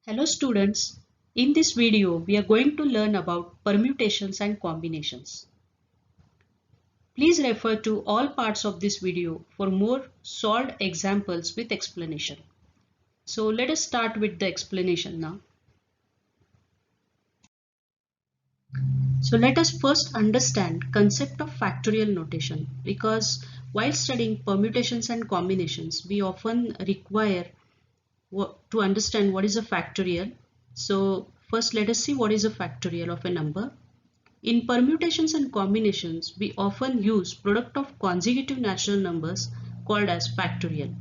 Hello students, in this video we are going to learn about permutations and combinations. Please refer to all parts of this video for more solved examples with explanation. So let us start with the explanation now. So let us first understand concept of factorial notation, because while studying permutations and combinations we often require to understand what is a factorial. So first let us see what is a factorial of a number. In permutations and combinations, we often use product of consecutive natural numbers called as factorial.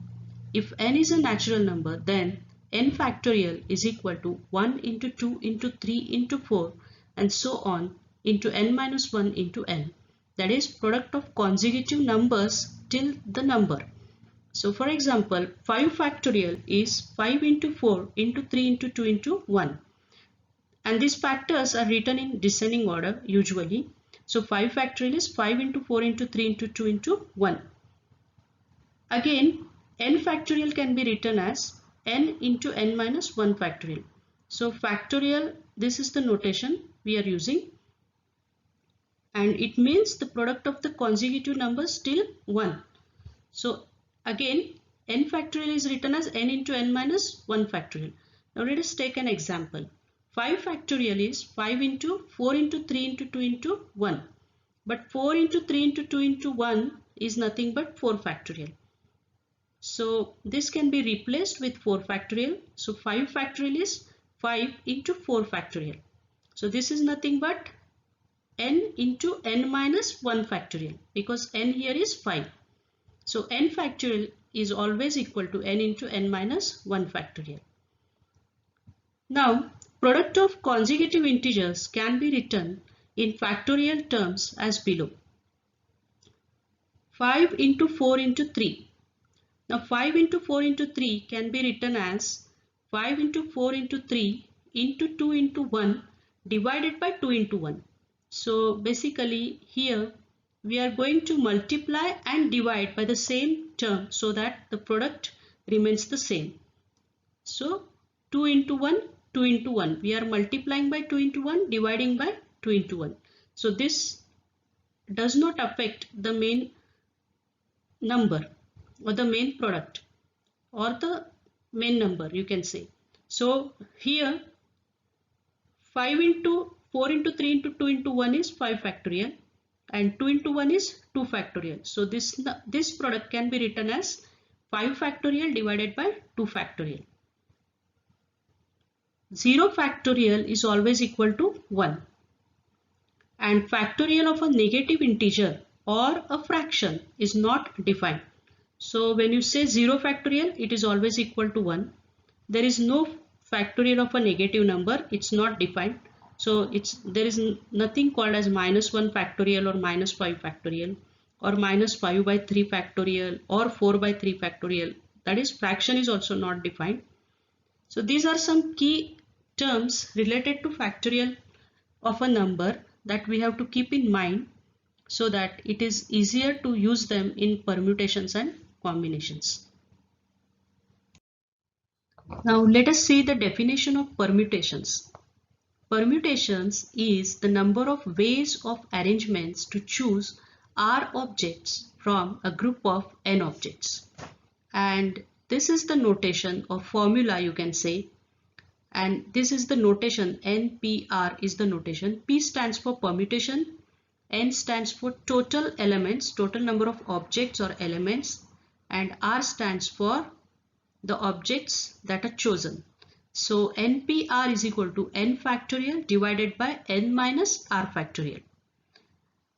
If n is a natural number, then n factorial is equal to 1 into 2 into 3 into 4 and so on into n minus 1 into n. That is product of consecutive numbers till the number. So for example, 5 factorial is 5 into 4 into 3 into 2 into 1. And these factors are written in descending order usually. So 5 factorial is 5 into 4 into 3 into 2 into 1. Again, n factorial can be written as n into n minus 1 factorial. So factorial, this is the notation we are using. And it means the product of the consecutive numbers till 1. So again, n factorial is written as n into n minus 1 factorial. Now let us take an example. 5 factorial is 5 into 4 into 3 into 2 into 1. But 4 into 3 into 2 into 1 is nothing but 4 factorial. So this can be replaced with 4 factorial. So 5 factorial is 5 into 4 factorial. So this is nothing but n into n minus 1 factorial, because n here is 5. So n factorial is always equal to n into n minus 1 factorial. Now, product of consecutive integers can be written in factorial terms as below. 5 into 4 into 3. Now 5 into 4 into 3 can be written as 5 into 4 into 3 into 2 into 1 divided by 2 into 1. So basically here we are going to multiply and divide by the same term so that the product remains the same. So 2 into 1, 2 into 1. We are multiplying by 2 into 1, dividing by 2 into 1. So this does not affect the main number or the main product or the main number, you can say. So here 5 into 4 into 3 into 2 into 1 is 5 factorial and 2 into 1 is 2 factorial. So this product can be written as 5 factorial divided by 2 factorial. 0 factorial is always equal to 1. And factorial of a negative integer or a fraction is not defined. So when you say 0 factorial, it is always equal to 1. There is no factorial of a negative number, it's not defined. So there is nothing called as minus 1 factorial or minus 5 factorial or minus 5 by 3 factorial or 4 by 3 factorial. That is, fraction is also not defined. So these are some key terms related to factorial of a number that we have to keep in mind so that it is easier to use them in permutations and combinations. Now let us see the definition of permutations. Permutations is the number of ways of arrangements to choose R objects from a group of n objects. And this is the notation or formula, you can say. And this is the notation. NPR is the notation. P stands for permutation. N stands for total elements, total number of objects or elements. And R stands for the objects that are chosen. So NPR is equal to n factorial divided by n minus r factorial.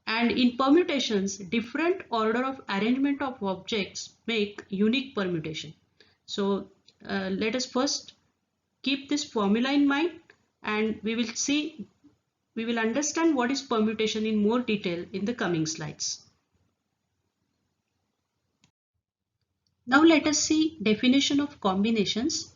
And in permutations, different order of arrangement of objects make unique permutation. So let us first keep this formula in mind, and we will understand what is permutation in more detail in the coming slides. Now let us see definition of combinations.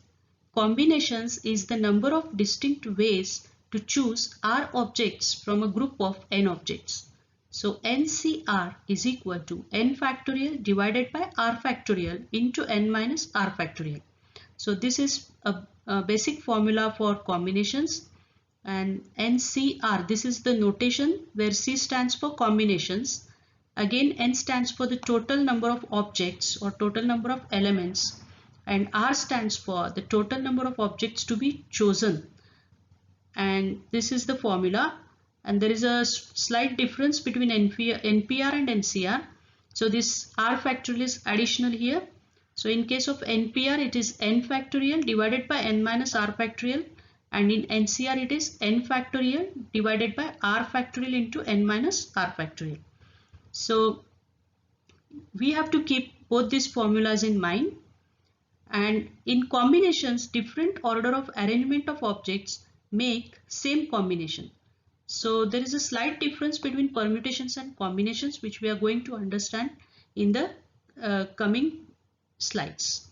Combinations is the number of distinct ways to choose R objects from a group of n objects. So NCR is equal to n factorial divided by r factorial into n minus r factorial. So this is a basic formula for combinations. And NCR, this is the notation where C stands for combinations. Again, N stands for the total number of objects or total number of elements, and R stands for the total number of objects to be chosen. And this is the formula, and there is a slight difference between NPR and NCR. So this R factorial is additional here. So in case of NPR, it is N factorial divided by N minus R factorial, and in NCR it is N factorial divided by R factorial into N minus R factorial. So we have to keep both these formulas in mind. And in combinations, different order of arrangement of objects make same combination. So there is a slight difference between permutations and combinations, which we are going to understand in the coming slides.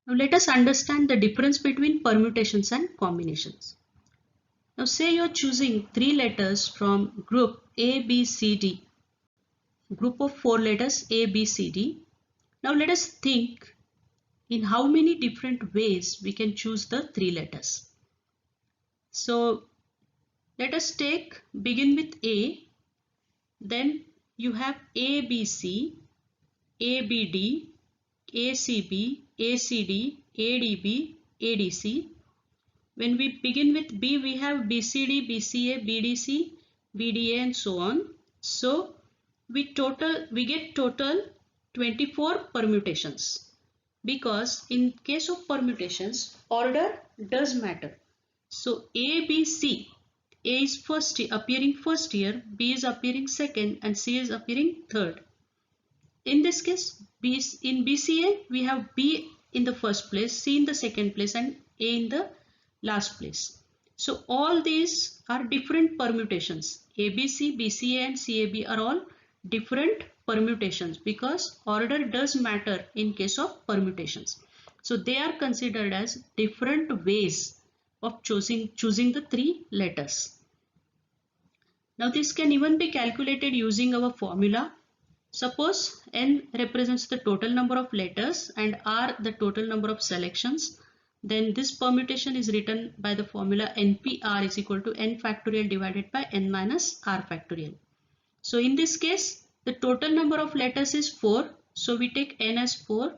Now let us understand the difference between permutations and combinations. Now say you are choosing 3 letters from group A, B, C, D. Group of 4 letters A, B, C, D. Now let us think in how many different ways we can choose the 3 letters. So let us begin with A. Then you have ABC, ABD, ACB, ACD, ADB, ADC. When we begin with B, we have BCD, BCA, BDC, BDA and so on. So we get total 24 permutations, because in case of permutations, order does matter. So A, B, C, A is appearing first here, B is appearing second, and C is appearing third. In this case, in BCA, we have B in the first place, C in the second place, and A in the last place. So all these are different permutations. ABC, BCA and CAB are all different permutations, because order does matter in case of permutations. So they are considered as different ways of choosing the 3 letters. Now this can even be calculated using our formula. Suppose N represents the total number of letters and R the total number of selections. Then this permutation is written by the formula NPR is equal to N factorial divided by N minus R factorial. So in this case, the total number of letters is 4. So we take N as 4,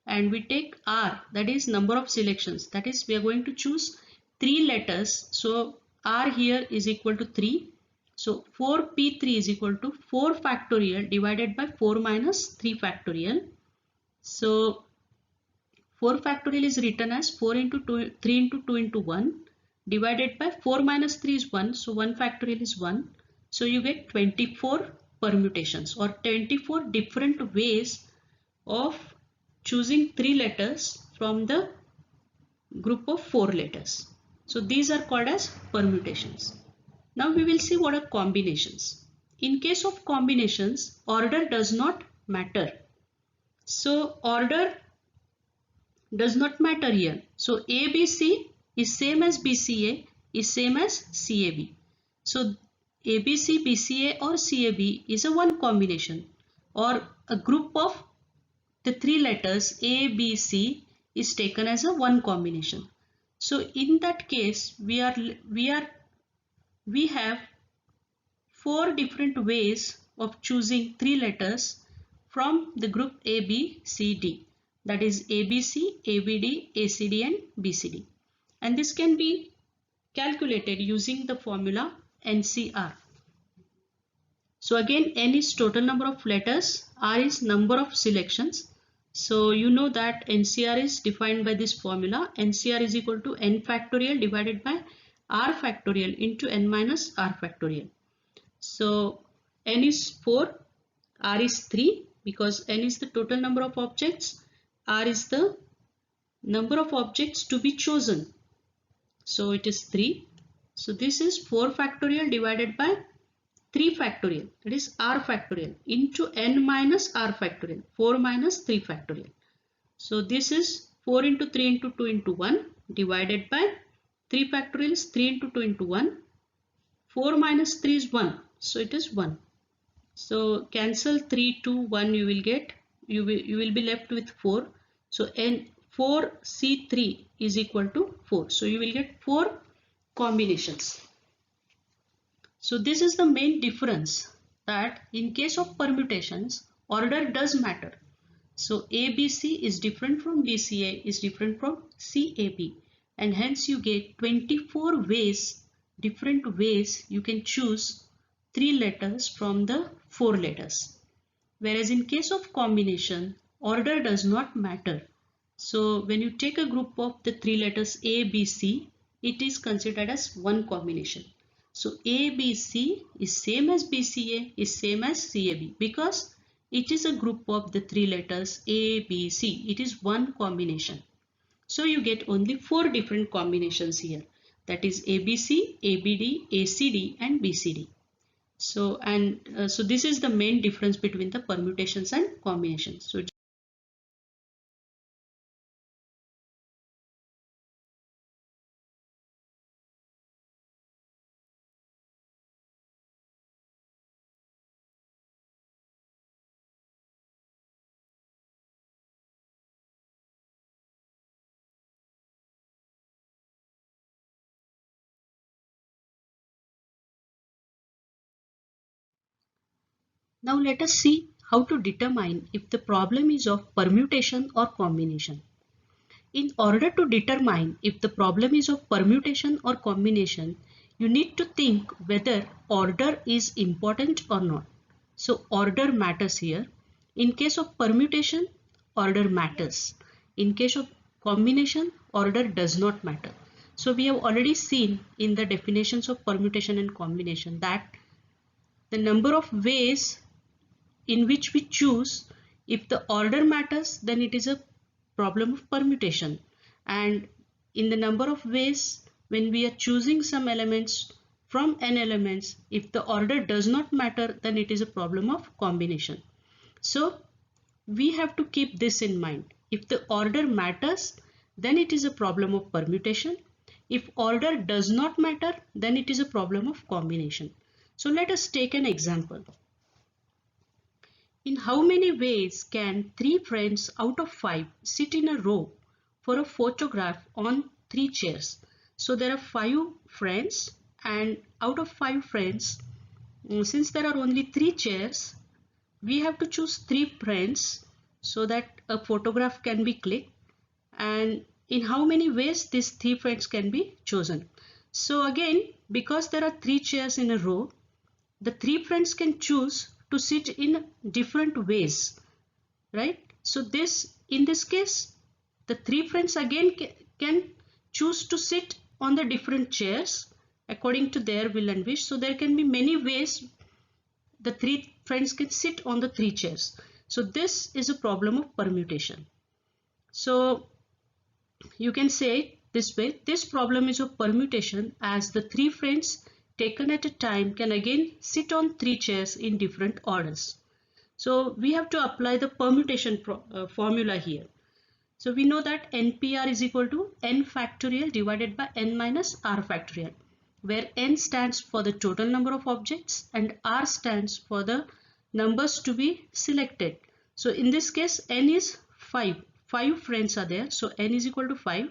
and we take R, that is number of selections. That is, we are going to choose 3 letters. So R here is equal to 3. So 4P3 is equal to 4 factorial divided by 4 minus 3 factorial. So 4 factorial is written as 4 into 2, 3 into 2 into 1 divided by 4 minus 3 is 1. So 1 factorial is 1. So you get 24 permutations or 24 different ways of choosing 3 letters from the group of 4 letters. So these are called as permutations. Now we will see what are combinations. In case of combinations, order does not matter. So order does not matter here. So ABC is same as BCA is same as CAB. So ABC, BCA or CAB is a one combination, or a group of the 3 letters A, B, C is taken as a one combination. So in that case, we have 4 different ways of choosing 3 letters from the group A, B, C, D. That is ABC, ABD, ACD and BCD. And this can be calculated using the formula NCR. So again, N is total number of letters, R is number of selections. So you know that NCR is defined by this formula. NCR is equal to N factorial divided by R factorial into N minus R factorial. So N is 4, R is 3, because N is the total number of objects, R is the number of objects to be chosen. So it is 3. So this is 4 factorial divided by 3 factorial, that is R factorial into N minus R factorial, 4 minus 3 factorial. So this is 4 into 3 into 2 into 1 divided by 3 factorial is 3 into 2 into 1. 4 minus 3 is 1. So it is 1. So cancel 3, 2, 1 you will get, you will be left with 4. So N 4C3 is equal to 4. So you will get 4 combinations. So this is the main difference, that in case of permutations, order does matter. So ABC is different from BCA, is different from CAB, and hence you get 24 ways, different ways you can choose 3 letters from the 4 letters. Whereas in case of combination, order does not matter. So when you take a group of the 3 letters A, B, C, it is considered as one combination. So ABC is same as BCA, is same as CAB, because it is a group of the 3 letters A, B, C. It is one combination. So you get only 4 different combinations here. That is ABC, ABD, ACD and BCD. So so this is the main difference between the permutations and combinations. So now let us see how to determine if the problem is of permutation or combination. In order to determine if the problem is of permutation or combination, you need to think whether order is important or not. So order matters here. In case of permutation, order matters. In case of combination, order does not matter. So we have already seen in the definitions of permutation and combination that the number of ways in which we choose, if the order matters, then it is a problem of permutation, and in the number of ways when we are choosing some elements from n elements, if the order does not matter, then it is a problem of combination. So we have to keep this in mind. If the order matters, then it is a problem of permutation. If order does not matter, then it is a problem of combination. So let us take an example. In how many ways can 3 friends out of 5 sit in a row for a photograph on 3 chairs? So there are 5 friends, and out of 5 friends, since there are only 3 chairs, we have to choose 3 friends so that a photograph can be clicked. And in how many ways these 3 friends can be chosen? So again, because there are 3 chairs in a row, the 3 friends can choose to sit in different ways, right? So in this case, the 3 friends again can choose to sit on the different chairs according to their will and wish. So there can be many ways the 3 friends can sit on the 3 chairs. So this is a problem of permutation. So you can say this way, this problem is of permutation, as the 3 friends taken at a time can again sit on 3 chairs in different orders. So we have to apply the permutation formula here. So we know that NPR is equal to n factorial divided by n minus r factorial, where n stands for the total number of objects and r stands for the numbers to be selected. So in this case, n is 5. 5 friends are there. So n is equal to 5.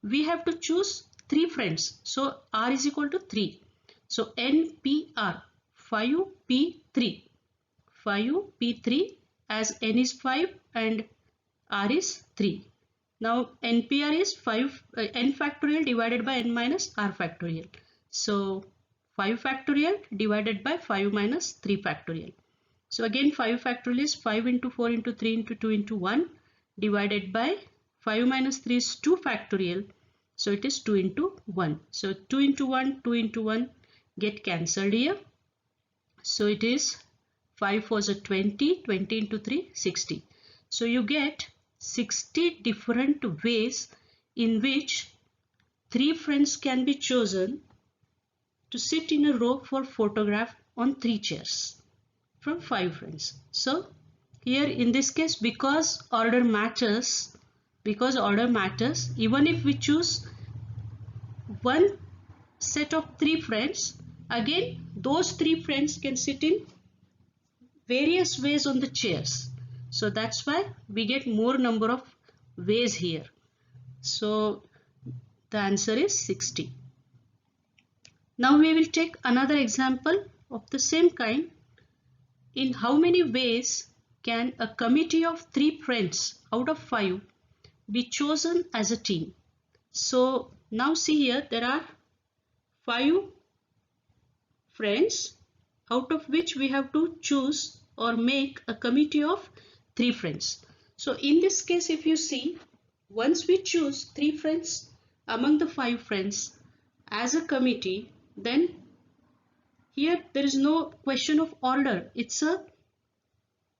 We have to choose 3 friends. So r is equal to 3. So NPR 5P3, 5P3, as n is 5 and r is 3. Now NPR is 5 n factorial divided by n minus r factorial. So 5 factorial divided by 5 minus 3 factorial. So again 5 factorial is 5 into 4 into 3 into 2 into 1 divided by 5 minus 3 is 2 factorial. So it is 2 into 1. So 2 into 1, 2 into 1 get cancelled here. So it is 5 4s are 20, 20 into 3, 60. So you get 60 different ways in which 3 friends can be chosen to sit in a row for photograph on 3 chairs from 5 friends. So here in this case, because order matters, even if we choose one set of 3 friends, again those 3 friends can sit in various ways on the chairs. So that's why we get more number of ways here. So the answer is 60. Now we will take another example of the same kind. In how many ways can a committee of 3 friends out of 5 be chosen as a team? So now see here, there are 5 friends out of which we have to choose or make a committee of 3 friends. So in this case, if you see, once we choose 3 friends among the 5 friends as a committee, then here there is no question of order. It's a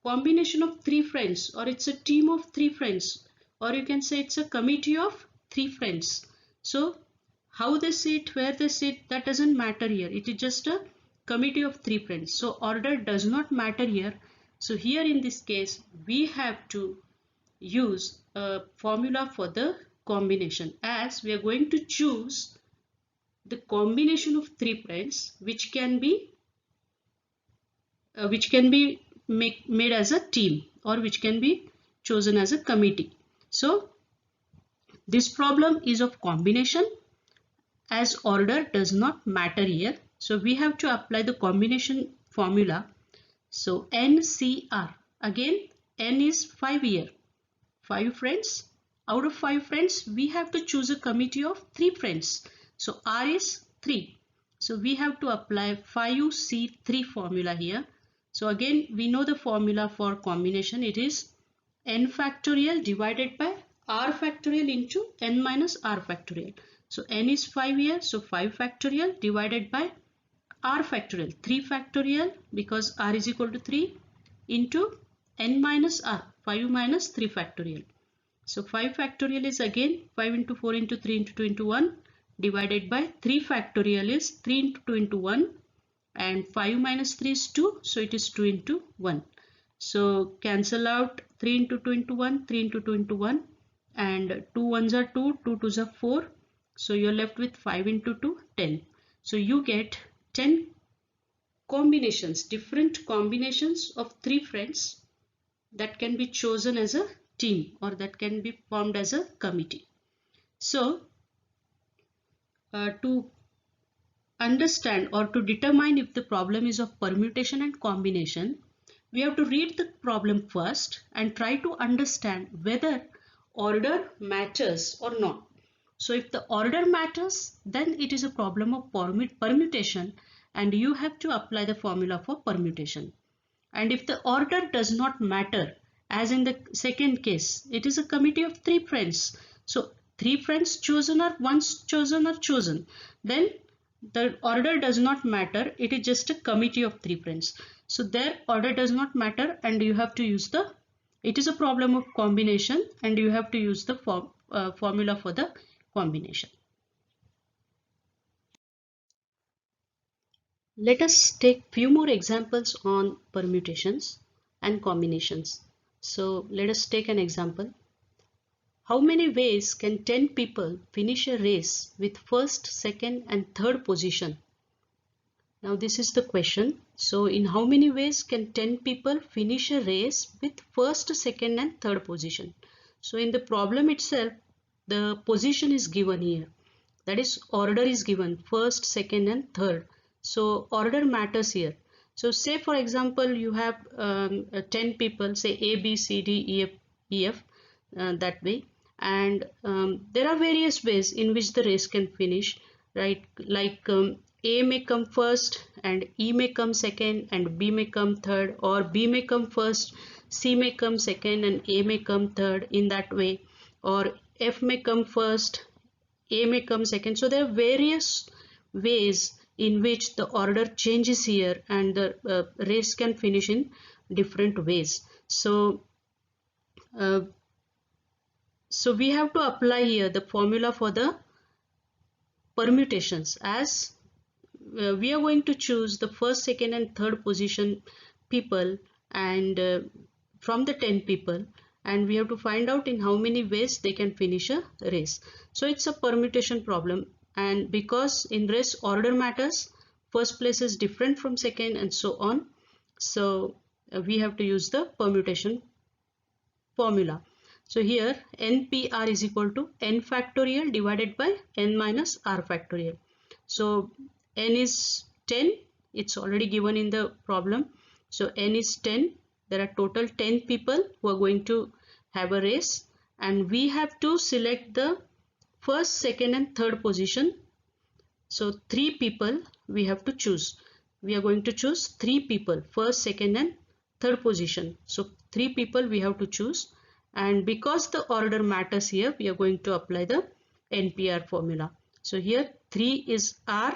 combination of 3 friends, or it's a team of 3 friends, or you can say it's a committee of 3 friends. So how they sit, where they sit, that doesn't matter here. It is just a committee of 3 friends. So order does not matter here. So here in this case, we have to use a formula for the combination, as we are going to choose the combination of 3 friends which can be made as a team, or which can be chosen as a committee. So this problem is of combination, as order does not matter here. So we have to apply the combination formula. So NCR, again N is 5 here, 5 friends. Out of 5 friends, we have to choose a committee of 3 friends. So R is 3. So we have to apply 5C3 formula here. So again, we know the formula for combination. It is n factorial divided by r factorial into n minus r factorial. So n is 5 here. So 5 factorial divided by r factorial, 3 factorial, because r is equal to 3, into n minus r, 5 minus 3 factorial. So 5 factorial is again 5 into 4 into 3 into 2 into 1, divided by 3 factorial is 3 into 2 into 1, and 5 minus 3 is 2, so it is 2 into 1. So cancel out 3 into 2 into 1, 3 into 2 into 1, and 2 ones are 2, 2 twos are 4. So you're left with 5 into 2, 10. So you get 10 combinations, different combinations of 3 friends that can be chosen as a team, or that can be formed as a committee. So to understand or to determine if the problem is of permutation and combination, we have to read the problem first and try to understand whether order matters or not. So if the order matters, then it is a problem of permutation, and you have to apply the formula for permutation. And if the order does not matter, as in the second case, it is a committee of 3 friends. So 3 friends chosen, or once chosen or chosen, then the order does not matter. It is just a committee of 3 friends. So their order does not matter, and you have to use the, it is a problem of combination, and you have to use the formula for the combination. Let us take few more examples on permutations and combinations. So let us take an example. How many ways can 10 people finish a race with first, second and third position? Now this is the question. So in how many ways can 10 people finish a race with first, second and third position? So in the problem itself, the position is given here. That is, order is given, first, second and third. So order matters here. So say for example, you have 10 people, say A, B, C, D, E, F, E, F, that way. And there are various ways in which the race can finish, right? Like A may come first and E may come second and B may come third, or B may come first, C may come second and A may come third, in that way. Or F may come first, A may come second. So there are various ways in which the order changes here, and the race can finish in different ways. So we have to apply here the formula for the permutations, as we are going to choose the first, second and third position people, and from the 10 people, and we have to find out in how many ways they can finish a race. So it's a permutation problem, and because in race order matters, first place is different from second and so on. So we have to use the permutation formula. So here NPR is equal to n factorial divided by n minus r factorial. So n is 10, it's already given in the problem. So n is 10, there are total 10 people who are going to have a race, and we have to select the first, second and third position. So 3 people we have to choose. We are going to choose 3 people, first, second and third position. So 3 people we have to choose, and because the order matters here, we are going to apply the NPR formula. So here 3 is R,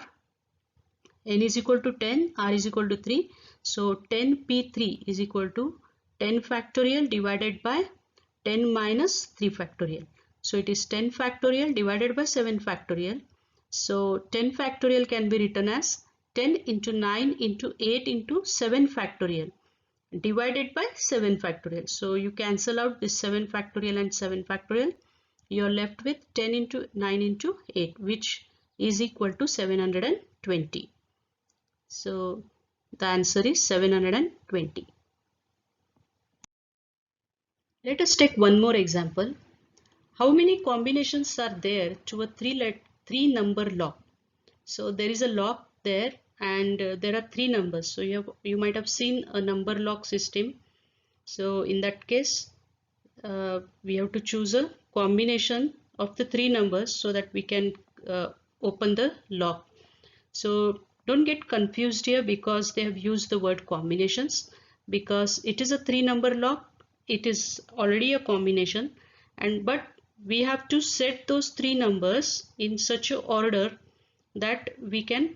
n is equal to 10, r is equal to 3. So 10p3 is equal to 10 factorial divided by 10 minus 3 factorial. So it is 10 factorial divided by 7 factorial. So 10 factorial can be written as 10 into 9 into 8 into 7 factorial divided by 7 factorial. So you cancel out this 7 factorial and 7 factorial. You are left with 10 into 9 into 8, which is equal to 720. So the answer is 720. Let us take one more example. How many combinations are there to a three number lock? So there is a lock there, and there are 3 numbers. So you might have seen a number lock system. So in that case, we have to choose a combination of the 3 numbers so that we can open the lock. So don't get confused here because they have used the word combinations, because it is a 3 number lock. It is already a combination, but we have to set those 3 numbers in such a order that we can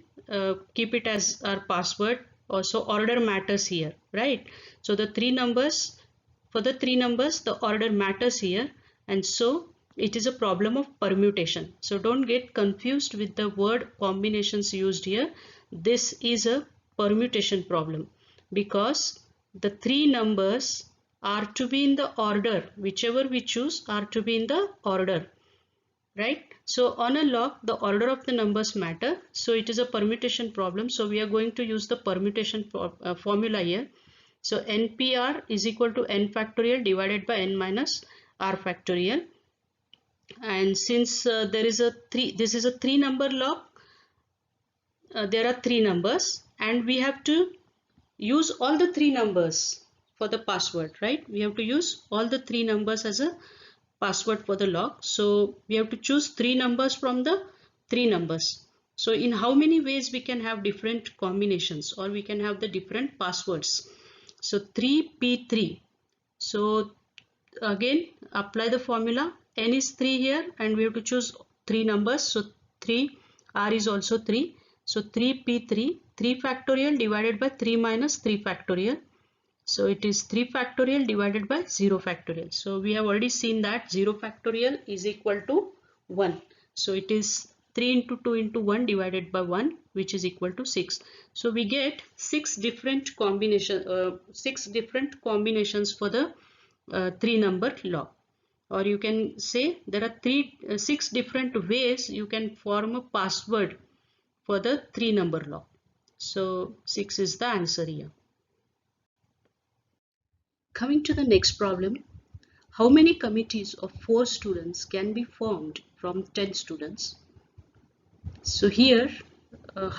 keep it as our password. Also order matters here, right? So the 3 numbers, for the 3 numbers the order matters here, and so it is a problem of permutation. So don't get confused with the word combinations used here. This is a permutation problem because the 3 numbers are to be in the order, whichever we choose are to be in the order, right? So on a lock the order of the numbers matter, so it is a permutation problem. So we are going to use the permutation formula here. So NPR is equal to n factorial divided by n minus r factorial, and since this is a 3 number lock, there are 3 numbers and we have to use all the 3 numbers for the password, right? We have to use all the 3 numbers as a password for the lock. So we have to choose 3 numbers from the 3 numbers. So in how many ways we can have different combinations, or we can have the different passwords? So 3p3. So again apply the formula. N is 3 here and we have to choose 3 numbers. So 3, r is also 3. So 3p3, 3 factorial divided by 3 minus 3 factorial. So it is 3 factorial divided by 0 factorial. So we have already seen that 0 factorial is equal to 1. So it is 3 into 2 into 1 divided by 1, which is equal to 6. So we get 6 different combinations for the 3 number lock. Or you can say there are 6 different ways you can form a password for the 3 number lock. So 6 is the answer here. Coming to the next problem, how many committees of 4 students can be formed from 10 students? So here,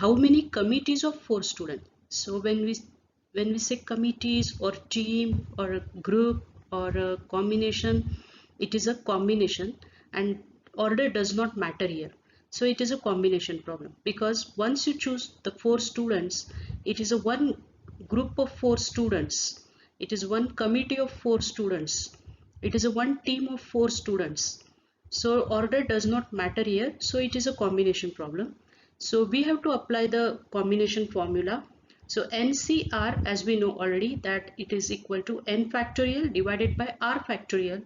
how many committees of 4 students? So when we say committees or team or a group or a combination, it is a combination and order does not matter here. So it is a combination problem because once you choose the 4 students, it is a one group of 4 students. It is one committee of 4 students. It is a one team of 4 students. So order does not matter here. So it is a combination problem. So we have to apply the combination formula. So NCR, as we know already, that it is equal to n factorial divided by r factorial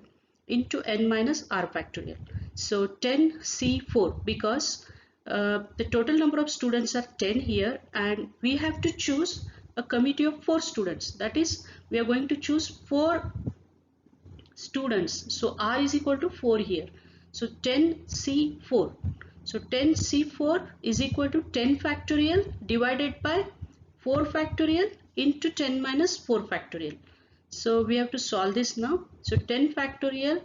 into n minus r factorial. So 10C4, because the total number of students are 10 here and we have to choose a committee of 4 students. That is, we are going to choose 4 students. So R is equal to 4 here. So 10C4. So 10C4 is equal to 10 factorial divided by 4 factorial into 10 minus 4 factorial. So we have to solve this now. So 10 factorial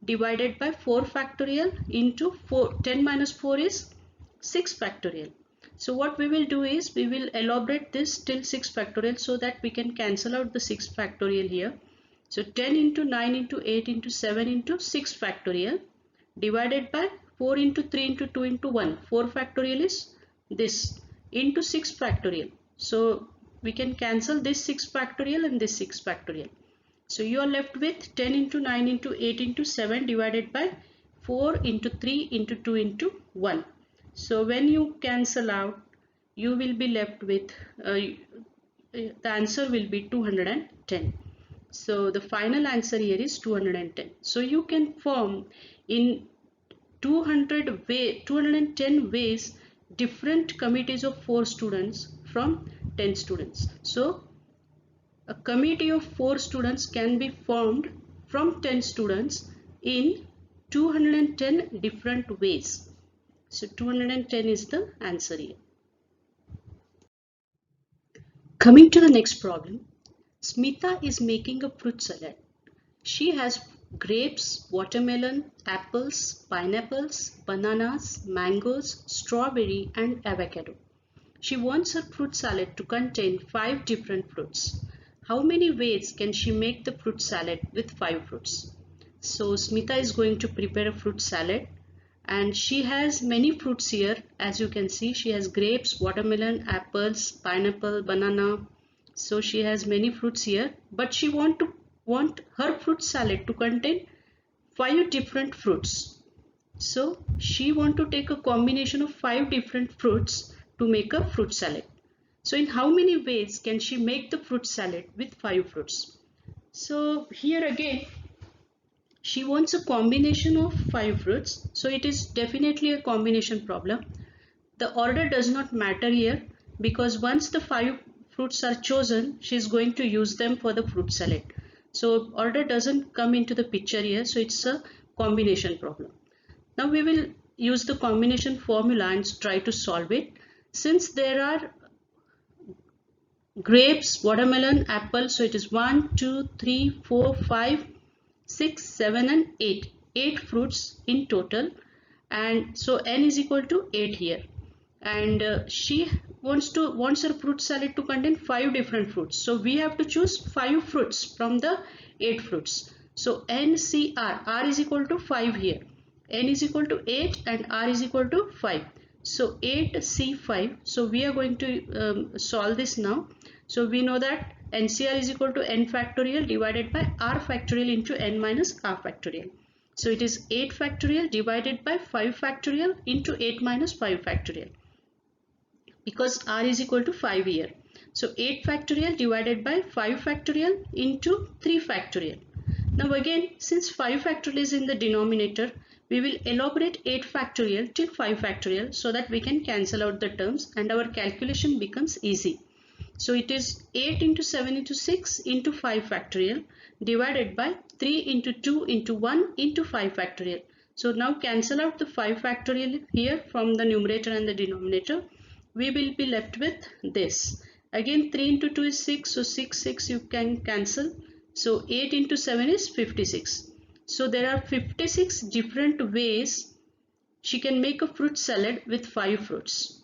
divided by 4 factorial into 10 minus 4 is 6 factorial. So what we will do is we will elaborate this till 6 factorial so that we can cancel out the 6 factorial here. So 10 into 9 into 8 into 7 into 6 factorial divided by 4 into 3 into 2 into 1. 4 factorial is this into 6 factorial. So we can cancel this 6 factorial and this 6 factorial. So you are left with 10 into 9 into 8 into 7 divided by 4 into 3 into 2 into 1. So when you cancel out, you will be left with the answer will be 210. So the final answer here is 210. So you can form in 210 ways different committees of 4 students from 10 students. So a committee of 4 students can be formed from 10 students in 210 different ways. So 210 is the answer here. Coming to the next problem, Smita is making a fruit salad. She has grapes, watermelon, apples, pineapples, bananas, mangoes, strawberry and avocado. She wants her fruit salad to contain 5 different fruits. How many ways can she make the fruit salad with 5 fruits? So Smita is going to prepare a fruit salad and she has many fruits here. As you can see, she has grapes, watermelon, apples, pineapple, banana. So she has many fruits here, but she want her fruit salad to contain 5 different fruits. So she want to take a combination of 5 different fruits to make a fruit salad. So in how many ways can she make the fruit salad with 5 fruits? So here again, she wants a combination of 5 fruits. So it is definitely a combination problem. The order does not matter here because once the 5 fruits are chosen, she is going to use them for the fruit salad. So order doesn't come into the picture here. So it's a combination problem. Now we will use the combination formula and try to solve it. Since there are grapes, watermelon, apple, so it is 1, 2, 3, 4, 5, 6, 7 and 8. 8 fruits in total, and so n is equal to 8 here. And she wants her fruit salad to contain 5 different fruits. So we have to choose 5 fruits from the 8 fruits. So NCR, R is equal to 5 here. N is equal to 8 and R is equal to 5. So 8C5. So we are going to solve this now. So we know that NCR is equal to n factorial divided by R factorial into n minus R factorial. So it is 8 factorial divided by 5 factorial into 8 minus 5 factorial, because R is equal to 5 here. So 8 factorial divided by 5 factorial into 3 factorial. Now again, since 5 factorial is in the denominator, we will elaborate 8 factorial till 5 factorial so that we can cancel out the terms and our calculation becomes easy. So it is 8 into 7 into 6 into 5 factorial divided by 3 into 2 into 1 into 5 factorial. So now cancel out the 5 factorial here from the numerator and the denominator. We will be left with this. Again 3 into 2 is 6, so 6 you can cancel. So 8 into 7 is 56. So there are 56 different ways she can make a fruit salad with 5 fruits.